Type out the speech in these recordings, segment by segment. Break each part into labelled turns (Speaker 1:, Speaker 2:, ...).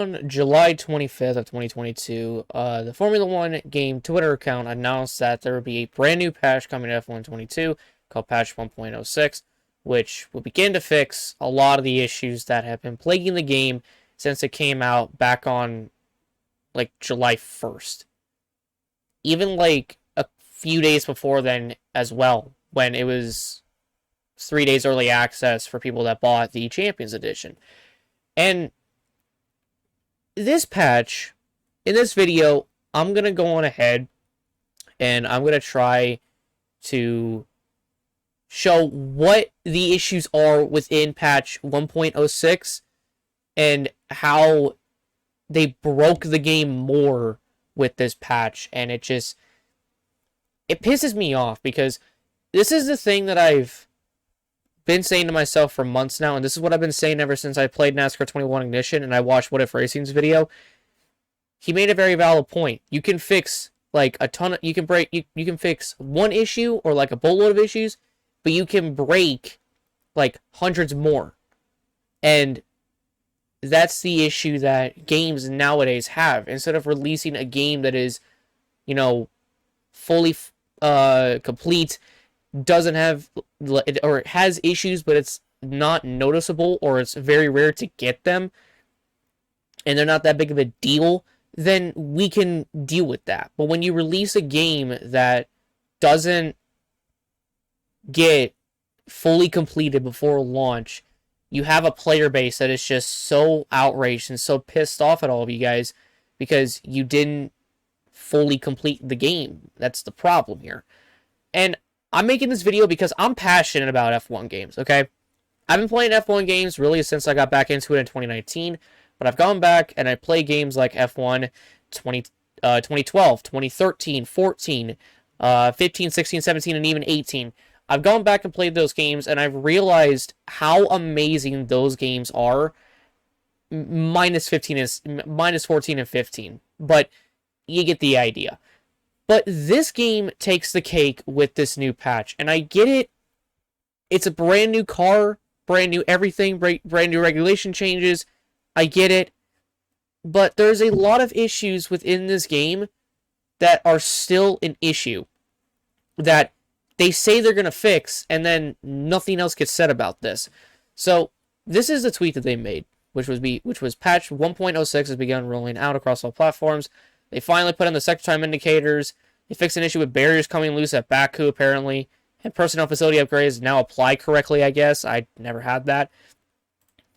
Speaker 1: On July 25th of 2022, the Formula One game Twitter account announced that there would be a brand new patch coming to F1 22 called Patch 1.06, which will begin to fix a lot of the issues that have been plaguing the game since it came out back on like July 1st. Even like a few days before then as well, when it was 3 days early access for people that bought the Champions Edition. And this patch, in this video, I'm going to go on ahead and I'm going to try to show what the issues are within patch 1.06 and how they broke the game more with this patch. And it pisses me off because this is the thing that I've been saying to myself for months now, and this is what I've been saying ever since I played NASCAR 21 Ignition and I watched What If Racing's video. He made a very valid point. You can fix like a ton of, you can fix one issue or like a boatload of issues, but you can break like hundreds more. And that's the issue that games nowadays have. Instead of releasing a game that is, fully complete, doesn't have, or it has issues, but it's not noticeable, or it's very rare to get them, and they're not that big of a deal, then we can deal with that. But when you release a game that doesn't get fully completed before launch, you have a player base that is just so outraged and so pissed off at all of you guys because you didn't fully complete the game. That's the problem here. And I'm making this video because I'm passionate about F1 games, okay? I've been playing F1 games really since I got back into it in 2019, but I've gone back and I play games like F1 2012, 2013, 14, 15, 16, 17, and even 18. I've gone back and played those games, and I've realized how amazing those games are, minus 14 and 15, but you get the idea. But this game takes the cake with this new patch. And I get it. It's a brand new car, brand new everything, brand new regulation changes. I get it. But there's a lot of issues within this game that are still an issue that they say they're going to fix, and then nothing else gets said about this. So this is the tweet that they made, which was patch 1.06 has begun rolling out across all platforms. They finally put in the sector time indicators. They fixed an issue with barriers coming loose at Baku, apparently. And personnel facility upgrades now apply correctly, I guess. I never had that.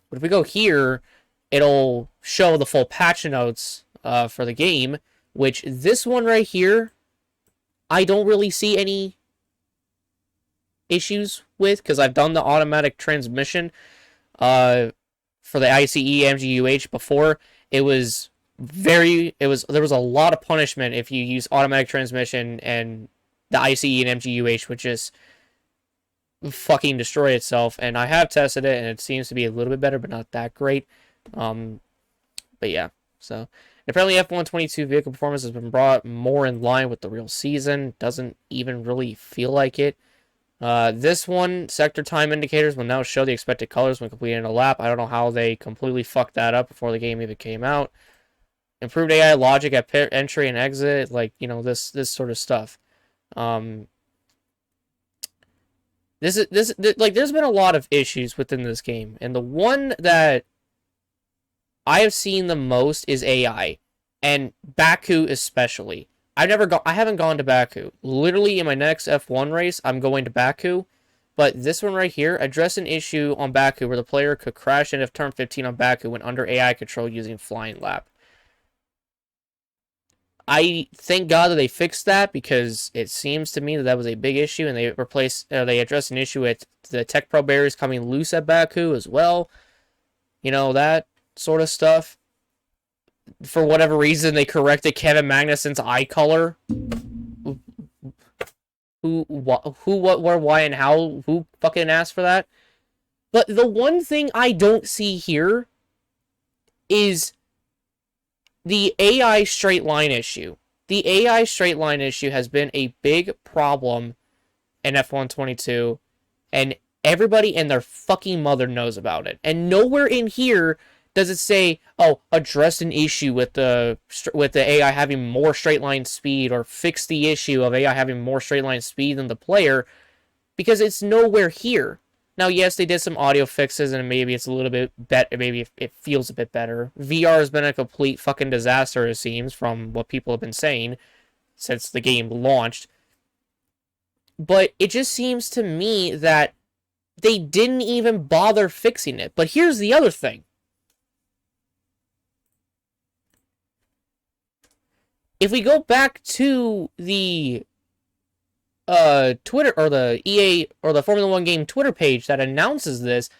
Speaker 1: But if we go here, it'll show the full patch notes for the game, which this one right here, I don't really see any issues with, because I've done the automatic transmission for the ICE MGUH before. There was a lot of punishment if you use automatic transmission, and the ICE and MGUH would just fucking destroy itself. And I have tested it, and it seems to be a little bit better, but not that great. But yeah, so apparently F1 22 vehicle performance has been brought more in line with the real season. Doesn't even really feel like it. This one, sector time indicators will now show the expected colors when completing a lap. I don't know how they completely fucked that up before the game even came out. Improved AI logic at pit entry and exit, this sort of stuff. There's been a lot of issues within this game, and the one that I have seen the most is AI, and Baku especially. I haven't gone to Baku. Literally, in my next F1 race, I'm going to Baku. But this one right here addressed an issue on Baku where the player could crash into turn 15 on Baku when under AI control using flying lap. I thank God that they fixed that, because it seems to me that was a big issue, and they addressed an issue with the Tech Pro barriers coming loose at Baku as well. That sort of stuff. For whatever reason, they corrected Kevin Magnussen's eye color. Who, what, where, why, and how? Who fucking asked for that? But the one thing I don't see here is the AI straight line issue. The AI straight line issue has been a big problem in F1 22, and everybody and their fucking mother knows about it. And nowhere in here Does it say, oh, address an issue with the AI having more straight line speed, or fix the issue of AI having more straight line speed than the player? Because it's nowhere here. Now, yes, they did some audio fixes, and maybe it's a little bit better. Maybe it feels a bit better. VR has been a complete fucking disaster, it seems, from what people have been saying since the game launched. But it just seems to me that they didn't even bother fixing it. But here's the other thing. If we go back to the Twitter, or the EA, or the Formula 1 game Twitter page that announces this,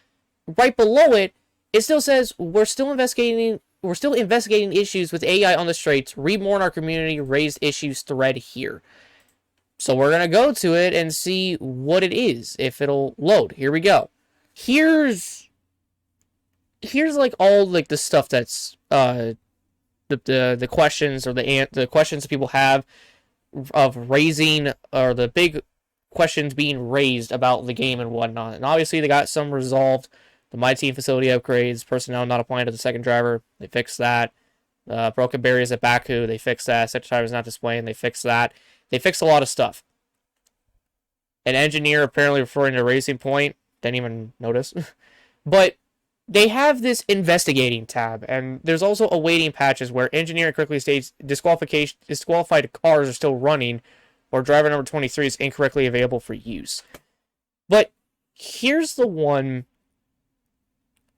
Speaker 1: right below it, it still says, we're still investigating issues with AI on the straights. Read more in our community raised issues thread here. So we're gonna go to it and see what it is, if it'll load. Here we go. Here's like all like the stuff that's the questions, or the questions that people have of raising, or the big questions being raised about the game and whatnot. And obviously they got some resolved. The My Team facility upgrades, personnel not applying to the second driver, they fixed that. Broken barriers at Baku, they fixed that. Second driver is not displaying, they fixed that. They fixed a lot of stuff. An engineer apparently referring to Racing Point, didn't even notice. But they have this investigating tab, and there's also awaiting patches where engineer correctly states disqualified cars are still running, or driver number 23 is incorrectly available for use. But here's the one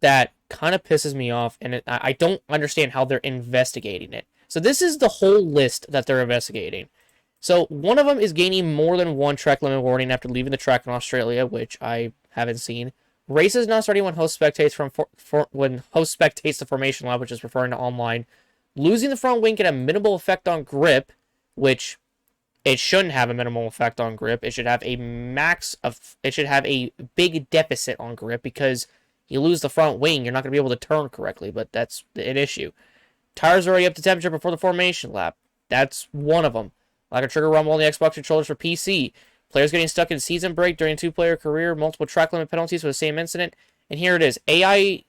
Speaker 1: that kind of pisses me off, and I don't understand how they're investigating it. So this is the whole list that they're investigating. So one of them is gaining more than one track limit warning after leaving the track in Australia, which I haven't seen. Races not starting when host spectates the formation lab, which is referring to online. Losing the front wing can have minimal effect on grip, which it shouldn't have a minimal effect on grip. It should have a big deficit on grip, because you lose the front wing, you're not going to be able to turn correctly, but that's an issue. Tires are already up to temperature before the formation lap. That's one of them. Lack of trigger rumble on the Xbox controllers for PC. Players getting stuck in season break during two-player career. Multiple track limit penalties for the same incident. And here it is. AI...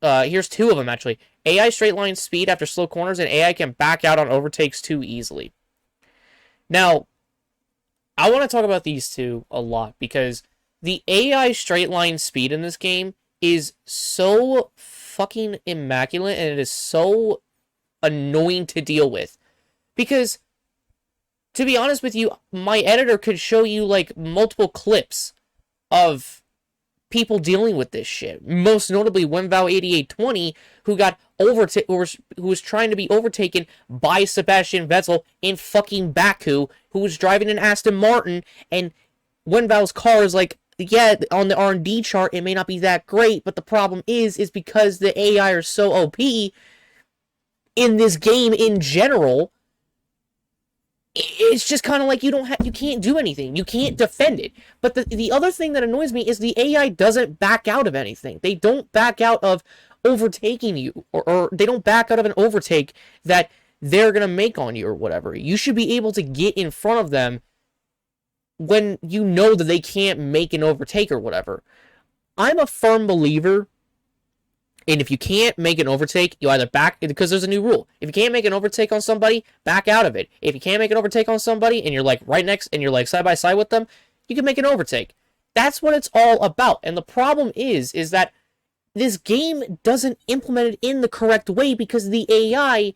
Speaker 1: here's two of them, actually. AI straight line speed after slow corners, and AI can back out on overtakes too easily. Now, I want to talk about these two a lot, because the AI straight line speed in this game is so fucking immaculate, and it is so annoying to deal with. Because, to be honest with you, my editor could show you, like, multiple clips of people dealing with this shit. Most notably, Wenvow8820, who got who was trying to be overtaken by Sebastian Vettel in fucking Baku, who was driving an Aston Martin, and Wenvow's car is like, yeah, on the R&D chart, it may not be that great, but the problem is because the AI are so OP in this game in general, it's just kind of like you can't do anything. You can't defend it. But the other thing that annoys me is the AI doesn't back out of anything. They don't back out of overtaking you, or they don't back out of an overtake that they're going to make on you or whatever. You should be able to get in front of them when you know that they can't make an overtake or whatever. I'm a firm believer, and if you can't make an overtake, you either back, because there's a new rule. If you can't make an overtake on somebody, back out of it. If you can't make an overtake on somebody, and you're like right next, and you're like side by side with them, you can make an overtake. That's what it's all about. And the problem is that this game doesn't implement it in the correct way, because the AI,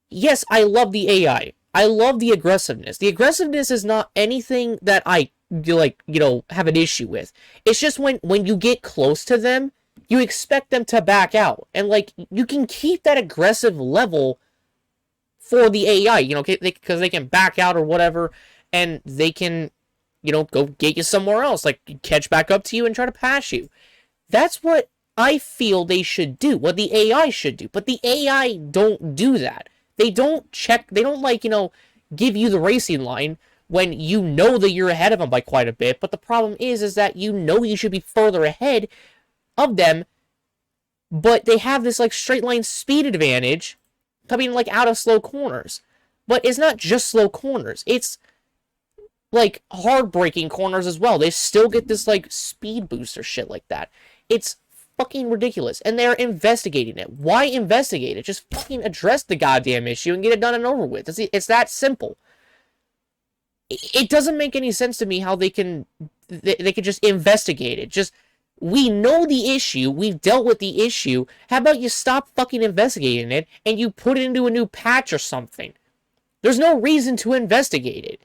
Speaker 1: yes, I love the AI. I love the aggressiveness. The aggressiveness is not anything that I, have an issue with. It's just when you get close to them, you expect them to back out. And, you can keep that aggressive level for the AI, because they can back out or whatever, and they can, go get you somewhere else, catch back up to you and try to pass you. That's what I feel they should do, what the AI should do. But the AI don't do that. They don't check, they don't, give you the racing line when you know that you're ahead of them by quite a bit. But the problem is that you should be further ahead of them, but they have this straight line speed advantage coming out of slow corners. But it's not just slow corners, it's hard braking corners as well. They still get this speed boost or shit like that. It's fucking ridiculous. And they're investigating it. Why investigate it? Just fucking address the goddamn issue and get it done and over with. It's that simple. It doesn't make any sense to me how they can just investigate it. Just, we know the issue. We've dealt with the issue. How about you stop fucking investigating it and you put it into a new patch or something? There's no reason to investigate it.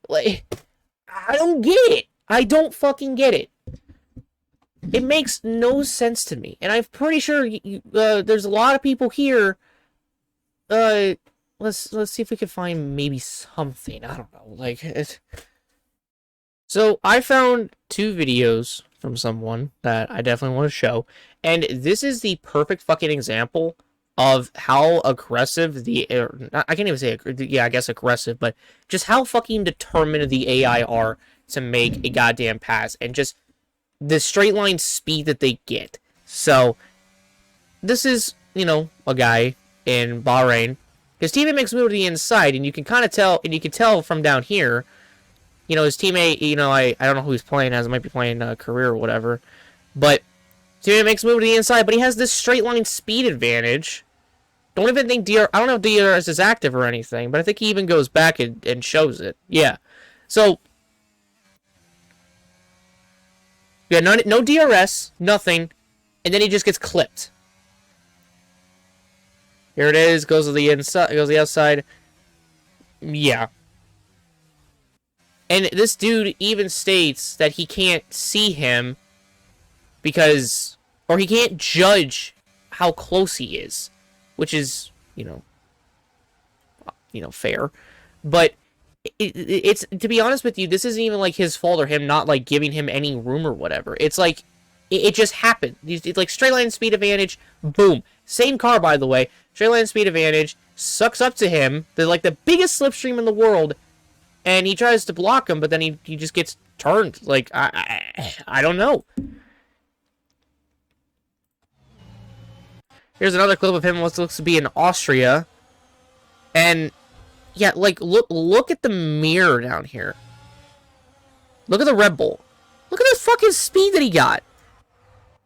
Speaker 1: Like, I don't get it. I don't fucking get it. It makes no sense to me. And I'm pretty sure there's a lot of people here. Let's see if we can find maybe something. I don't know. Like, so I found 2 videos from someone that I definitely want to show. And this is the perfect fucking example of how aggressive I can't even say, yeah, I guess aggressive, but just how fucking determined the AI are to make a goddamn pass, and just the straight line speed that they get. So, this is, a guy in Bahrain. His teammate makes a move to the inside, and you can kind of tell, and you can tell from down here, his teammate, I don't know who he's playing as, it might be playing career or whatever, but teammate makes a move to the inside, but he has this straight line speed advantage. Don't even think I don't know if DRS is active or anything, but I think he even goes back and shows it. Yeah. So, yeah, no DRS, nothing, and then he just gets clipped. Here it is, goes to the inside, goes to the outside. Yeah. And this dude even states that he can't see him because, or he can't judge how close he is, which is, fair. But it's, to be honest with you, this isn't even like his fault or him not like giving him any room or whatever. It's like it just happened. It's like straight line speed advantage, boom. Same car, by the way. Straight line speed advantage sucks up to him. They're like the biggest slipstream in the world, and he tries to block him, but then he just gets turned. Like I don't know. Here's another clip of him what looks to be in Austria. And yeah, like look at the mirror down here. Look at the Red Bull. Look at the fucking speed that he got.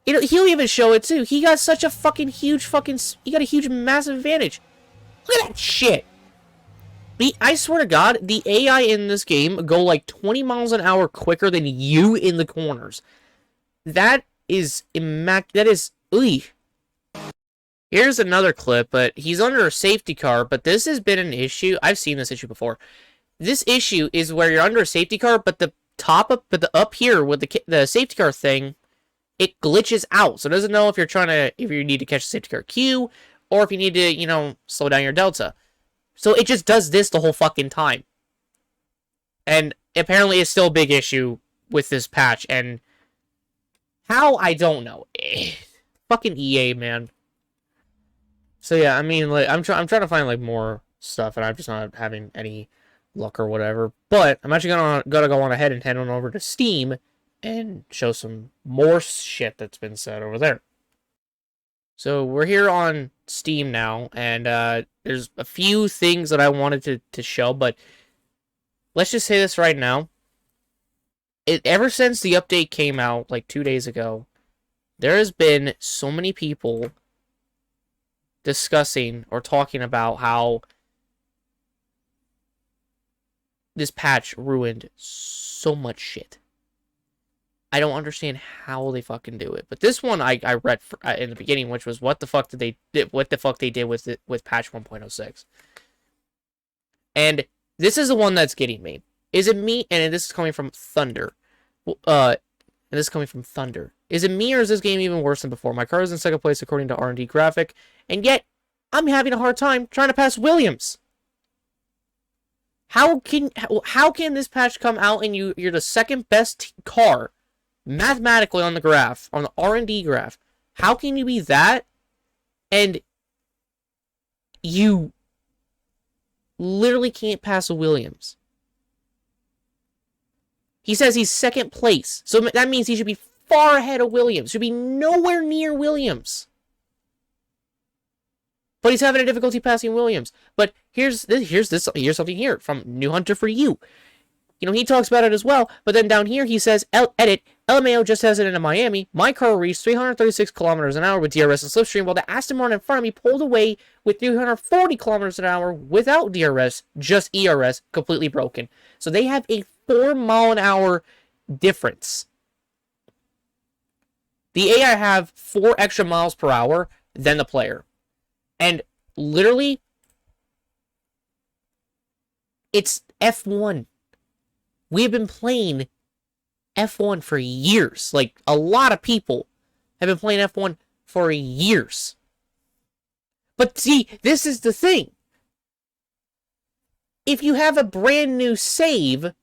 Speaker 1: He'll even show it too. He got such a fucking huge he got a huge massive advantage. Look at that shit. I swear to God, the AI in this game go like 20 miles an hour quicker than you in the corners. That is ooey. Here's another clip, but he's under a safety car, but this has been an issue. I've seen this issue before. This issue is where you're under a safety car, but the up here with the safety car thing, it glitches out. So it doesn't know if you need to catch the safety car queue, or if you need to, slow down your delta. So it just does this the whole fucking time. And apparently it's still a big issue with this patch, and how, I don't know. Fucking EA, man. So yeah, I mean, like, I'm trying to find like more stuff, and I'm just not having any luck or whatever. But I'm actually gonna go on ahead and head on over to Steam and show some more shit that's been said over there. So we're here on Steam now, and there's a few things that I wanted to show, but let's just say this right now. Ever since the update came out like 2 days ago, there has been so many people discussing or talking about how this patch ruined so much shit. I don't understand how they fucking do it. But this one I read in the beginning, which was what the fuck they did with patch 1.06. And this is the one that's getting me. Is it me? And this is coming from Thunder. Is it me, or is this game even worse than before? My car is in second place according to R&D Graphic, and yet I'm having a hard time trying to pass Williams. How can this patch come out and you're the second best car mathematically on the graph, on the R&D graph? How can you be that and you literally can't pass a Williams? He says he's second place, so that means he should be far ahead of Williams. Should be nowhere near Williams. But he's having a difficulty passing Williams. But here's something here from New Hunter for you. he talks about it as well. But then down here he says, edit, LMAO just has it in Miami. My car reached 336 kilometers an hour with DRS and slipstream, while the Aston Martin in front of me pulled away with 340 kilometers an hour without DRS, just ERS, completely broken. So they have a 4-mile-an-hour difference. The AI have 4 extra miles per hour than the player. And literally, it's F1. We've been playing F1 for years. Like, a lot of people have been playing F1 for years. But see, this is the thing. If you have a brand new save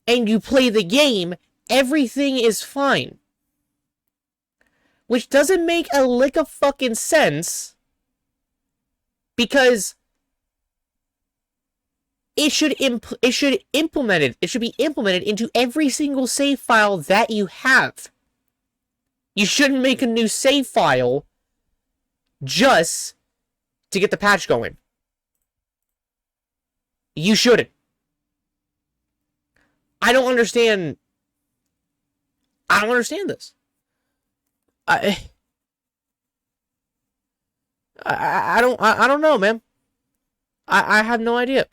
Speaker 1: and you play the game, everything is fine. Which doesn't make a lick of fucking sense, because it should be implemented into every single save file that you have. You shouldn't make a new save file just to get the patch going. You shouldn't. I don't understand this. I don't know, man. I have no idea.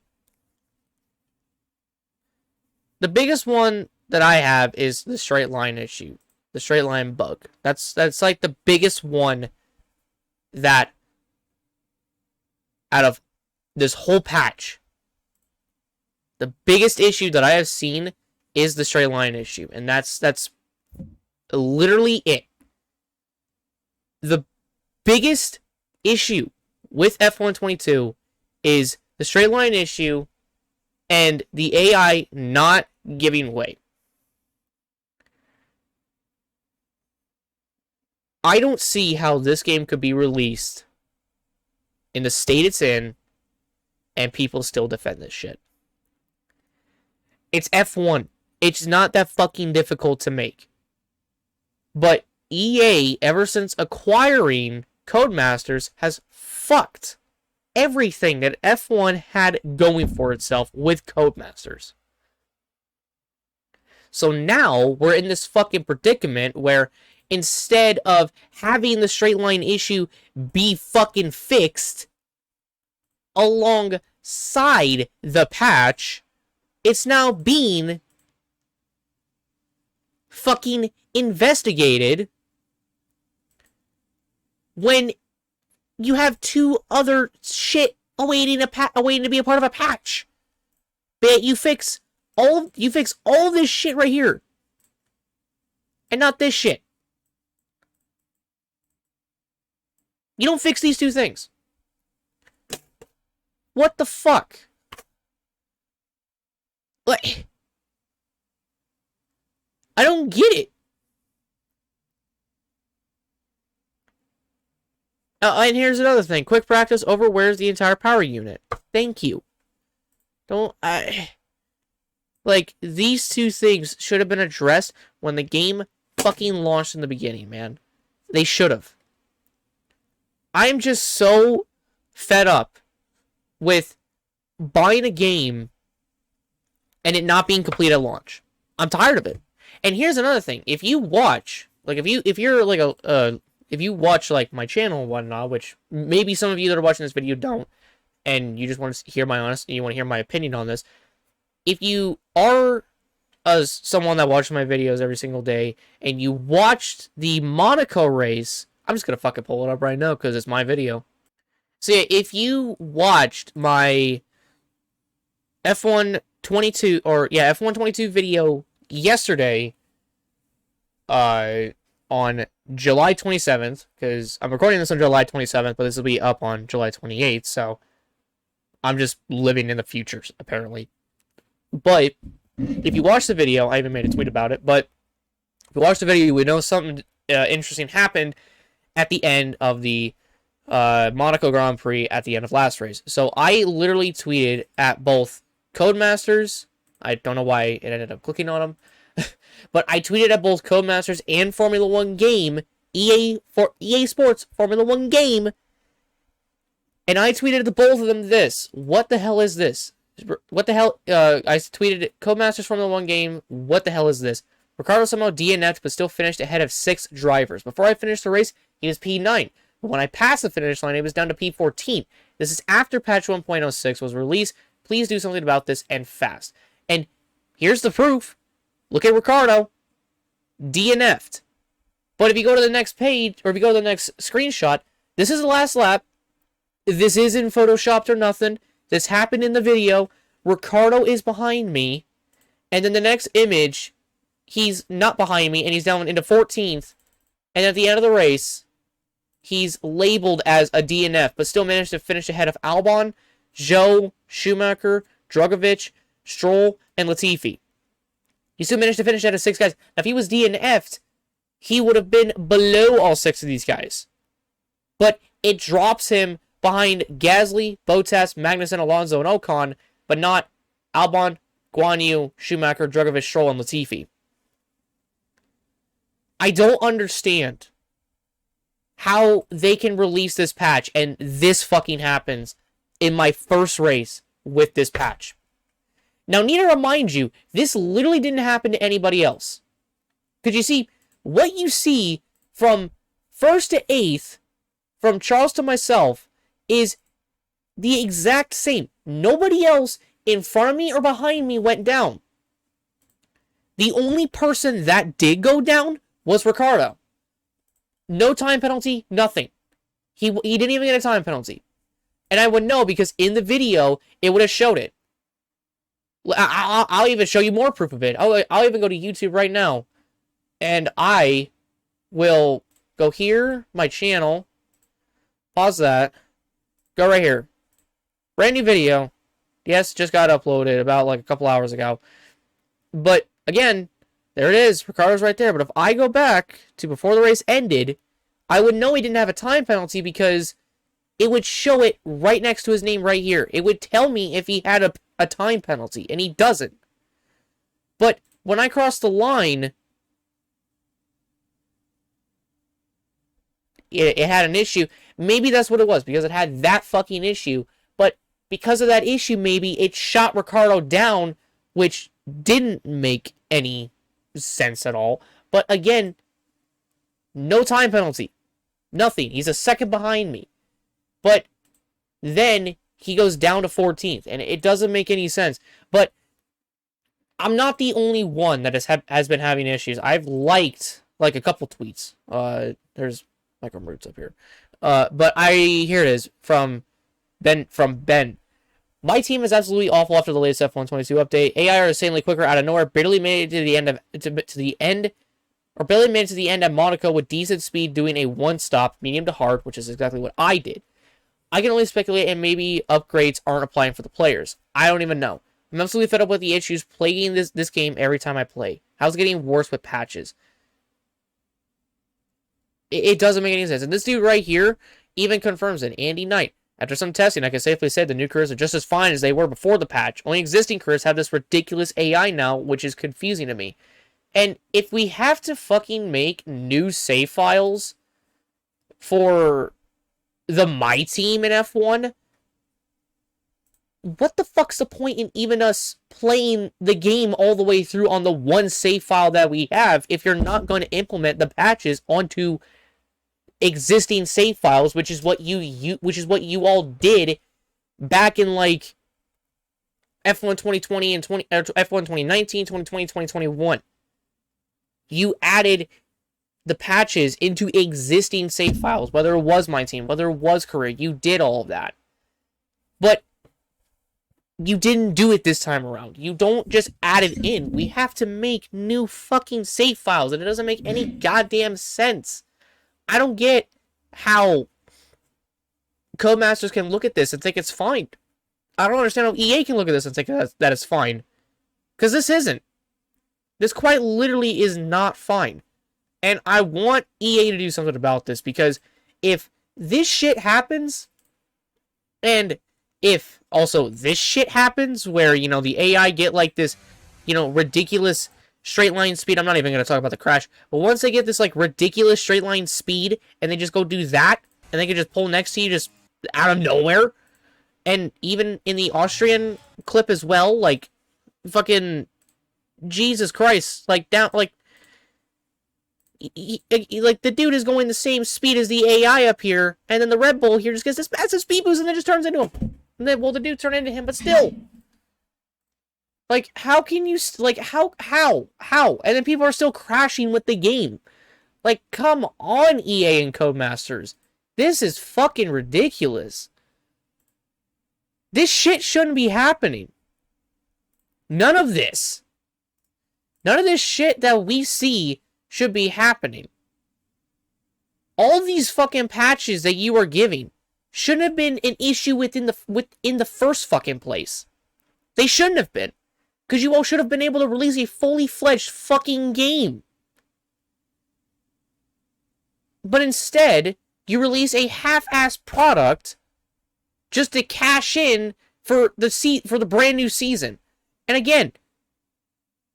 Speaker 1: The biggest one that I have is the straight line issue. The straight line bug. That's like the biggest one that out of this whole patch. The biggest issue that I have seen is the straight line issue, and that's literally it. The biggest issue with F122 is the straight line issue and the AI not giving way. I don't see how this game could be released in the state it's in and people still defend this shit. It's F1. It's not that fucking difficult to make. But EA, ever since acquiring Codemasters, has fucked everything that F1 had going for itself with Codemasters. So now we're in this fucking predicament where instead of having the straight line issue be fucking fixed alongside the patch, it's now being fucking investigated when you have 2 other shit awaiting to be a part of a patch. But you fix all this shit right here. And not this shit. You don't fix these 2 things. What the fuck? What? I don't get it. And here's another thing. Quick practice overwears the entire power unit. Thank you. Like, these 2 things should have been addressed when the game fucking launched in the beginning, man. They should have. I'm just so fed up with buying a game and it not being complete at launch. I'm tired of it. And here's another thing. If you watch, like, if you watch, like, my channel and whatnot, which maybe some of you that are watching this video don't, and you just want to hear you want to hear my opinion on this, if you are someone that watches my videos every single day, and you watched the Monaco race, I'm just going to fucking pull it up right now, because it's my video. So yeah, if you watched my F122 video yesterday, on July 27th, because I'm recording this on July 27th, but this will be up on July 28th, so I'm just living in the future, apparently. But if you watch the video, I even made a tweet about it, but if you watch the video, you would know something interesting happened at the end of the Monaco Grand Prix at the end of last race. So I literally tweeted at both Codemasters. I don't know why it ended up clicking on them. But I tweeted at both Codemasters and Formula 1 Game, EA Sports Formula 1 Game, and I tweeted to both of them this. What the hell is this? What the hell? I tweeted it. Codemasters Formula 1 game. What the hell is this? Ricardo somehow DNF'd but still finished ahead of 6 drivers. Before I finished the race, he was P9. But when I passed the finish line, it was down to P14. This is after patch 1.06 was released. Please do something about this and fast. And here's the proof. Look at Ricardo. DNF'd. But if you go to the next page, or if you go to the next screenshot, this is the last lap. This isn't photoshopped or nothing. This happened in the video. Ricardo is behind me. And then the next image, he's not behind me, and he's down into 14th. And at the end of the race, he's labeled as a DNF, but still managed to finish ahead of Albon, Zhou, Schumacher, Drugovich, Stroll, and Latifi. He still managed to finish ahead of 6 guys. Now, if he was DNF'd, he would have been below all 6 of these guys. But it drops him behind Gasly, Bottas, Magnussen, Alonso, and Ocon, but not Albon, Guan Yu, Schumacher, Drugovich, Stroll, and Latifi. I don't understand how they can release this patch and this fucking happens in my first race with this patch. Now, need to remind you, this literally didn't happen to anybody else. Because you see, what you see from 1st to 8th, from Charles to myself, is the exact same. Nobody else in front of me or behind me went down. The only person that did go down was Ricardo. No time penalty, nothing. He didn't even get a time penalty. And I would know because in the video, it would have showed it. I'll even show you more proof of it. I'll even go to YouTube right now. And I will go here, my channel. Pause that. Go right here. Brand new video. Yes, just got uploaded about like a couple hours ago. But again, there it is. Ricardo's right there. But if I go back to before the race ended, I would know he didn't have a time penalty because it would show it right next to his name right here. It would tell me if he had a time penalty, and he doesn't. But when I crossed the line, it had an issue. Maybe that's what it was, because it had that fucking issue. But because of that issue, maybe it shot Ricardo down, which didn't make any sense at all. But again, no time penalty. Nothing. He's a second behind me. But then he goes down to 14th, and it doesn't make any sense. But I'm not the only one that has been having issues. I've liked like a couple tweets. There's Micro Roots up here. But here it is from Ben. My team is absolutely awful after the latest F122 update. AI are insanely quicker out of nowhere. Barely made it to the end barely made it to the end at Monaco with decent speed, doing a one-stop, medium to hard, which is exactly what I did. I can only speculate, and maybe upgrades aren't applying for the players. I don't even know. I'm absolutely fed up with the issues plaguing this game every time I play. How's it getting worse with patches? It doesn't make any sense. And this dude right here even confirms it. Andy Knight. After some testing, I can safely say the new careers are just as fine as they were before the patch. Only existing careers have this ridiculous AI now, which is confusing to me. And if we have to fucking make new save files for the My Team in F1, what the fuck's the point in even us playing the game all the way through on the one save file that we have if you're not going to implement the patches onto existing save files, which is what you all did back in like F1 2020 and F1 2019, 2020, 2021. You added the patches into existing save files, whether it was My Team, whether it was Career. You did all of that. But you didn't do it this time around. You don't just add it in. We have to make new fucking save files, and it doesn't make any goddamn sense. I don't get how Codemasters can look at this and think it's fine. I don't understand how EA can look at this and think that it's fine. Because this isn't. This quite literally is not fine. And I want EA to do something about this, because if this shit happens, and if also this shit happens where, you know, the AI get like this, you know, ridiculous straight line speed. I'm not even going to talk about the crash. But once they get this like ridiculous straight line speed and they just go do that, and they can just pull next to you just out of nowhere, And even in the Austrian clip as well, like, fucking Jesus Christ, like, down, like, like, the dude is going the same speed as the AI up here, and then the Red Bull here just gets this massive speed boost and then just turns into him. And then, well, the dude turned into him, but still. Like, how can you, like, how? And then people are still crashing with the game. Like, come on, EA and Codemasters. This is fucking ridiculous. This shit shouldn't be happening. None of this shit that we see should be happening. All these fucking patches that you are giving shouldn't have been an issue within the first fucking place. They shouldn't have been. Because you all should have been able to release a fully fledged fucking game. But instead, you release a half-assed product just to cash in for the brand new season. And again,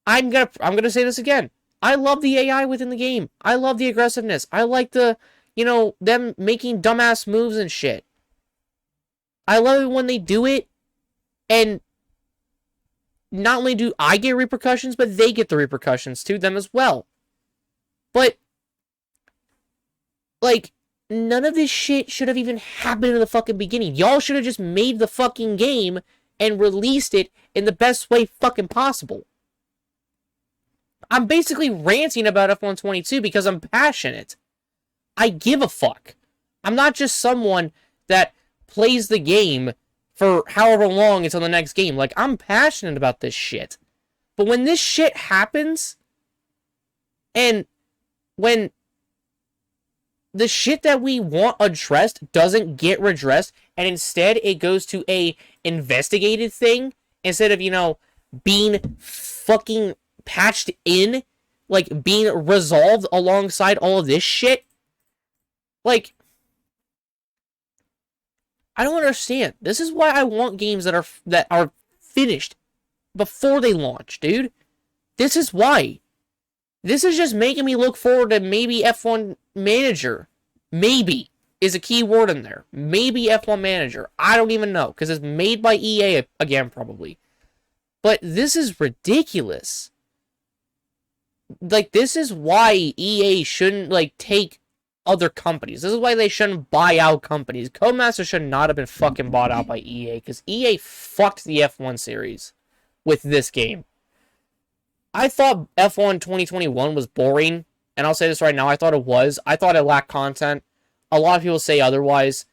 Speaker 1: I'm gonna say this again. I love the AI within the game. I love the aggressiveness. I like the, them making dumbass moves and shit. I love it when they do it, and not only do I get repercussions, but they get the repercussions to them as well. But, like, none of this shit should have even happened in the fucking beginning. Y'all should have just made the fucking game and released it in the best way fucking possible. I'm basically ranting about F122 because I'm passionate. I give a fuck. I'm not just someone that plays the game for however long until the next game. Like, I'm passionate about this shit. But when this shit happens, and when the shit that we want addressed doesn't get redressed, and instead it goes to a investigated thing, instead of, being fucking patched in, like, being resolved alongside all of this shit, like, I don't understand. This is why I want games that are finished before they launch, dude. This is why. This is just making me look forward to maybe F1 Manager. Maybe is a key word in there. Maybe F1 Manager. I don't even know, because it's made by EA again, probably. But this is ridiculous. Like, this is why EA shouldn't, like, take other companies. This is why they shouldn't buy out companies. Codemasters should not have been fucking bought out by EA, because EA fucked the F1 series with this game. I thought F1 2021 was boring, and I'll say this right now, I thought it was. I thought it lacked content. A lot of people say otherwise.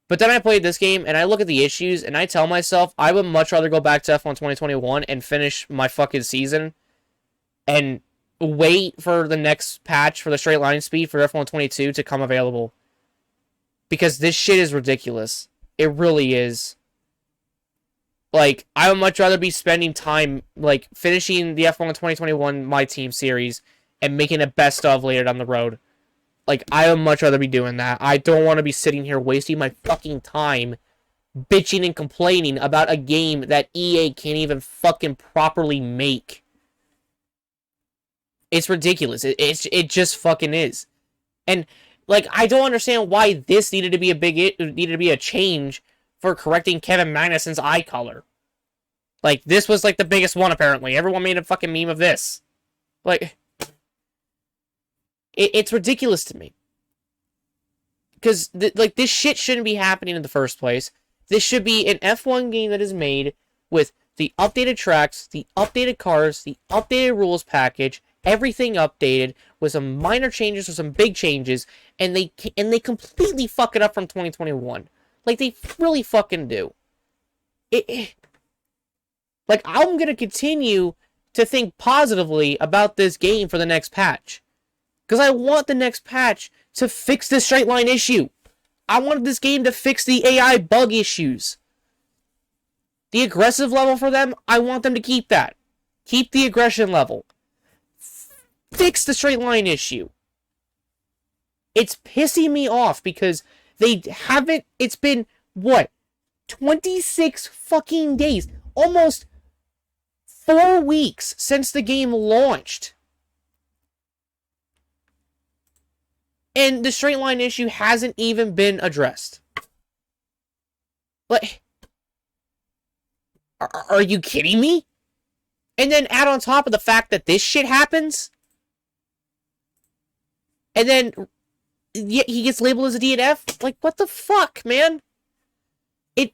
Speaker 1: But then I played this game, and I look at the issues, and I tell myself, I would much rather go back to F1 2021 and finish my fucking season, and wait for the next patch for the straight line speed for F1 22 to come available. Because this shit is ridiculous. It really is. Like, I would much rather be spending time, like, finishing the F1 2021 My Team series and making a best of later down the road. Like, I would much rather be doing that. I don't want to be sitting here wasting my fucking time bitching and complaining about a game that EA can't even fucking properly make. It's ridiculous. It just fucking is. And, like, I don't understand why this needed to be a change for correcting Kevin Magnuson's eye color. Like, this was, like, the biggest one, apparently. Everyone made a fucking meme of this. Like, it's ridiculous to me. Because, like, this shit shouldn't be happening in the first place. This should be an F1 game that is made with the updated tracks, the updated cars, the updated rules package, everything updated, with some minor changes or some big changes, and they completely fuck it up from 2021. Like, they really fucking do. Like, I'm gonna continue to think positively about this game for the next patch. Because I want the next patch to fix this straight line issue. I wanted this game to fix the AI bug issues. The aggressive level for them, I want them to keep that. Keep the aggression level. Fix the straight line issue. It's pissing me off because they haven't, it's been, what, 26 fucking days. Almost 4 weeks since the game launched. And the straight line issue hasn't even been addressed. Like, Are you kidding me? And then add on top of the fact that this shit happens, and then he gets labeled as a DNF? Like, what the fuck, man? I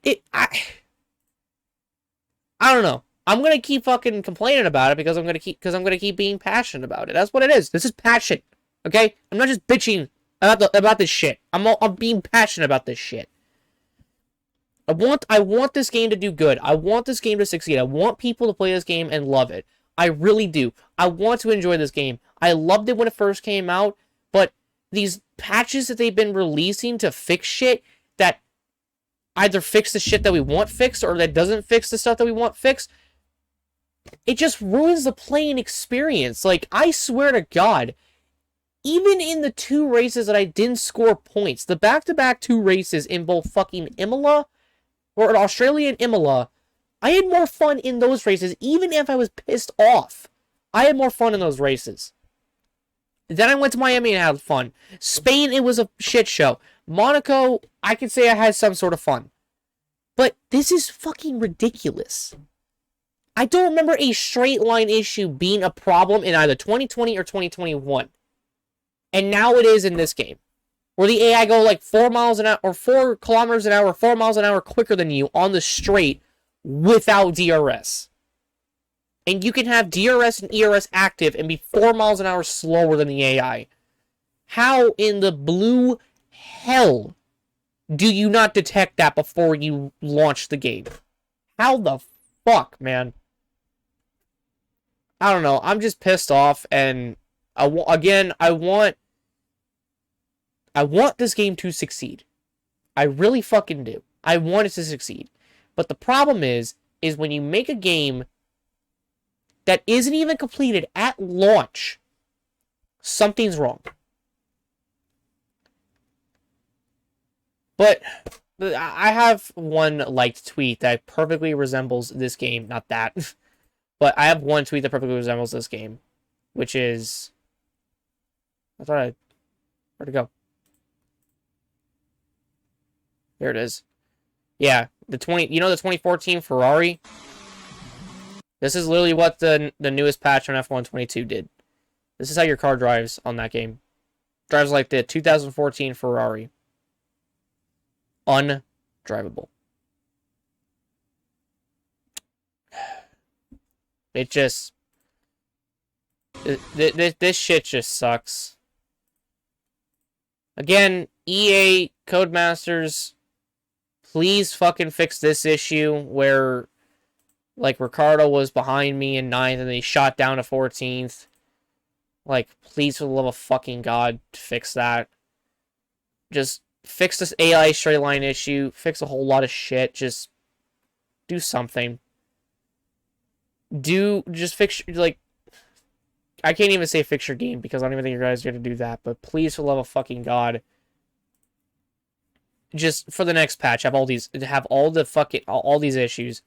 Speaker 1: don't know. I'm gonna keep fucking complaining about it because I'm gonna keep being passionate about it. That's what it is. This is passion, okay? I'm not just bitching about this shit. I'm being passionate about this shit. I want this game to do good. I want this game to succeed. I want people to play this game and love it. I really do. I want to enjoy this game. I loved it when it first came out, but these patches that they've been releasing to fix shit that either fix the shit that we want fixed or that doesn't fix the stuff that we want fixed, it just ruins the playing experience. Like, I swear to God, even in the 2 races that I didn't score points, the back-to-back 2 races in both fucking Imola, or in Australia and Imola, I had more fun in those races, even if I was pissed off. I had more fun in those races. Then I went to Miami and had fun. Spain, it was a shit show. Monaco, I could say I had some sort of fun. But this is fucking ridiculous. I don't remember a straight line issue being a problem in either 2020 or 2021. And now it is in this game. Where the AI go like 4 miles an hour, or 4 kilometers an hour, 4 miles an hour quicker than you on the straight without DRS. And you can have DRS and ERS active and be 4 miles an hour slower than the AI. How in the blue hell do you not detect that before you launch the game? How the fuck, man? I don't know. I'm just pissed off, and I want this game to succeed. I really fucking do. I want it to succeed. But the problem is when you make a game that isn't even completed at launch, something's wrong. But I have one liked tweet that perfectly resembles this game. Not that. But I have one tweet that perfectly resembles this game. Which is... where'd it go? There it is. Yeah, the 2014 Ferrari? This is literally what the newest patch on F122 did. This is how your car drives on that game. Drives like the 2014 Ferrari. Undrivable. It just... This shit just sucks. Again, EA, Codemasters, please fucking fix this issue where, like, Ricardo was behind me in 9th and they shot down to 14th. Like, please, for the love of fucking God, fix that. Just fix this AI straight line issue. Fix a whole lot of shit. Just do something. Just fix, like, I can't even say fix your game because I don't even think you guys are going to do that. But please, for the love of fucking God, just for the next patch, have all these issues,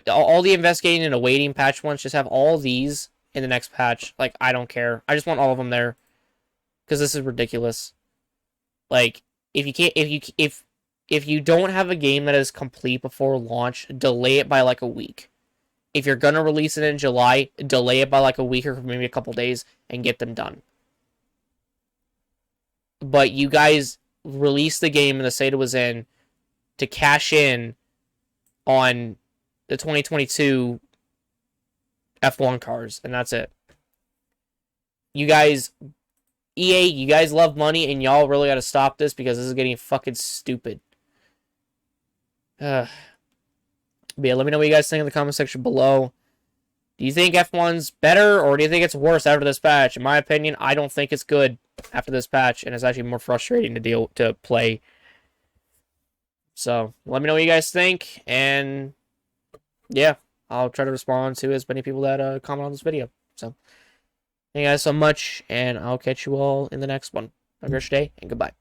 Speaker 1: all the investigating and awaiting patch ones. Just have all these in the next patch. Like, I don't care. I just want all of them there because this is ridiculous. Like, if you don't have a game that is complete before launch, delay it by like a week. If you're going to release it in July, delay it by like a week or maybe a couple days and get them done. But you guys released the game in the state it was in to cash in on the 2022 F1 cars, and that's it. You guys, EA, you guys love money, and y'all really got to stop this because this is getting fucking stupid. But yeah, let me know what you guys think in the comment section below. Do you think F1's better, or do you think it's worse after this patch? In my opinion, I don't think it's good after this patch, and it's actually more frustrating to play. So, let me know what you guys think, and yeah, I'll try to respond to as many people that comment on this video. So, thank you guys so much, and I'll catch you all in the next one. Have a great day, and goodbye.